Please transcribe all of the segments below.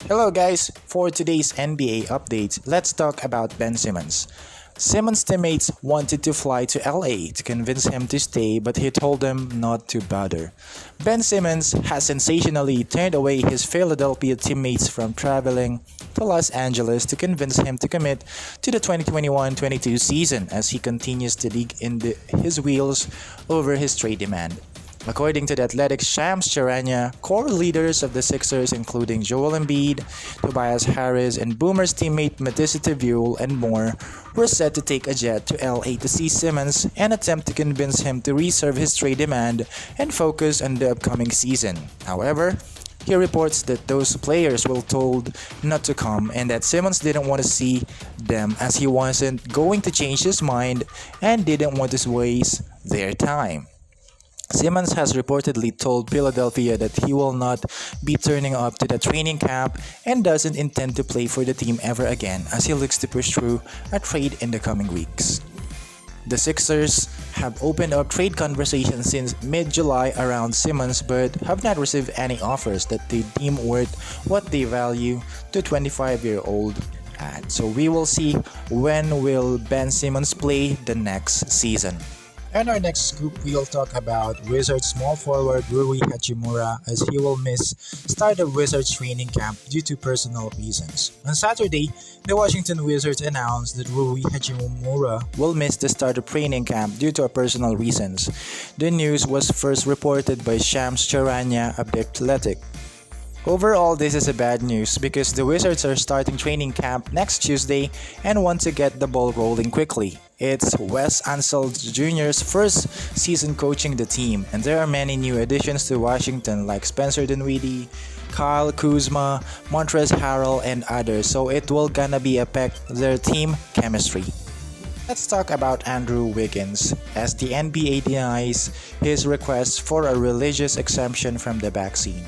Hello guys, for today's NBA update, let's talk about Ben Simmons. Simmons' teammates wanted to fly to LA to convince him to stay, but he told them not to bother. Ben Simmons has sensationally turned away his Philadelphia teammates from traveling to Los Angeles to convince him to commit to the 2021-22 season as he continues to dig his wheels over his trade demand. According to the Athletics' Shams Charania, core leaders of the Sixers including Joel Embiid, Tobias Harris, and Boomer's teammate Matisse Thybulle and more were set to take a jet to LA to see Simmons and attempt to convince him to reserve his trade demand and focus on the upcoming season. However, he reports that those players were told not to come and that Simmons didn't want to see them as he wasn't going to change his mind and didn't want to waste their time. Simmons has reportedly told Philadelphia that he will not be turning up to the training camp and doesn't intend to play for the team ever again as he looks to push through a trade in the coming weeks. The Sixers have opened up trade conversations since mid-July around Simmons but have not received any offers that they deem worth what they value the 25-year-old at. So we will see when will Ben Simmons play the next season. In our next scoop, we'll talk about Wizards small forward Rui Hachimura as he will miss start of Wizards training camp due to personal reasons. On Saturday, the Washington Wizards announced that Rui Hachimura will miss the start of training camp due to personal reasons. The news was first reported by Shams Charania of The Athletic. Overall, this is a bad news because the Wizards are starting training camp next Tuesday and want to get the ball rolling quickly. It's Wes Unseld Jr.'s first season coaching the team, and there are many new additions to Washington like Spencer Dinwiddie, Kyle Kuzma, Montrezl Harrell, and others, so it will gonna be affect their team chemistry. Let's talk about Andrew Wiggins as the NBA denies his request for a religious exemption from the vaccine.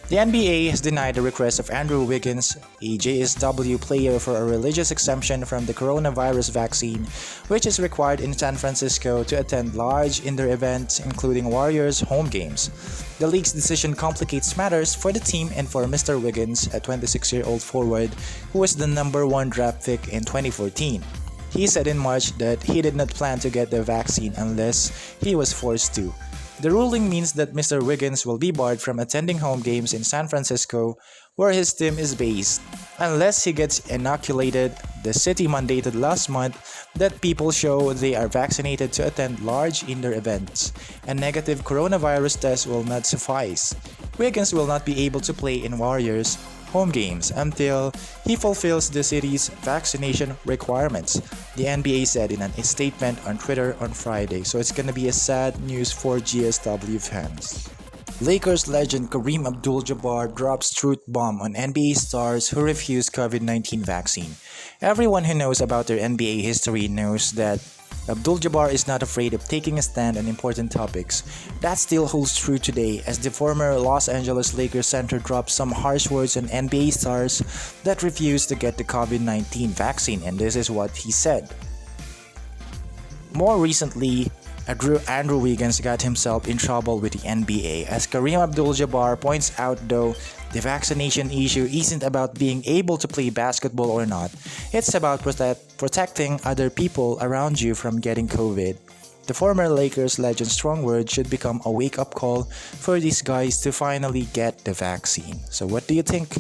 The NBA has denied the request of Andrew Wiggins, a JSW player, for a religious exemption from the coronavirus vaccine, which is required in San Francisco to attend large indoor events, including Warriors home games. The league's decision complicates matters for the team and for Mr. Wiggins, a 26-year-old forward who was the number 1 draft pick in 2014. He said in March that he did not plan to get the vaccine unless he was forced to. The ruling means that Mr. Wiggins will be barred from attending home games in San Francisco, where his team is based, unless he gets inoculated. The city mandated last month that people show they are vaccinated to attend large indoor events. A negative coronavirus test will not suffice. Wiggins will not be able to play in Warriors home games until he fulfills the city's vaccination requirements, the NBA said in a statement on Twitter on Friday. So it's gonna be a sad news for GSW fans. Lakers legend Kareem Abdul-Jabbar drops truth bomb on NBA stars who refuse COVID-19 vaccine. Everyone who knows about their NBA history knows that Abdul-Jabbar is not afraid of taking a stand on important topics. That still holds true today as the former Los Angeles Lakers center dropped some harsh words on NBA stars that refuse to get the COVID-19 vaccine, and this is what he said. More recently, Andrew Wiggins got himself in trouble with the NBA. As Kareem Abdul-Jabbar points out, though, the vaccination issue isn't about being able to play basketball or not. It's about protecting other people around you from getting COVID. The former Lakers legend's strong words should become a wake-up call for these guys to finally get the vaccine. So what do you think?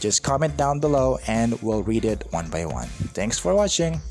Just comment down below and we'll read it one by one. Thanks for watching.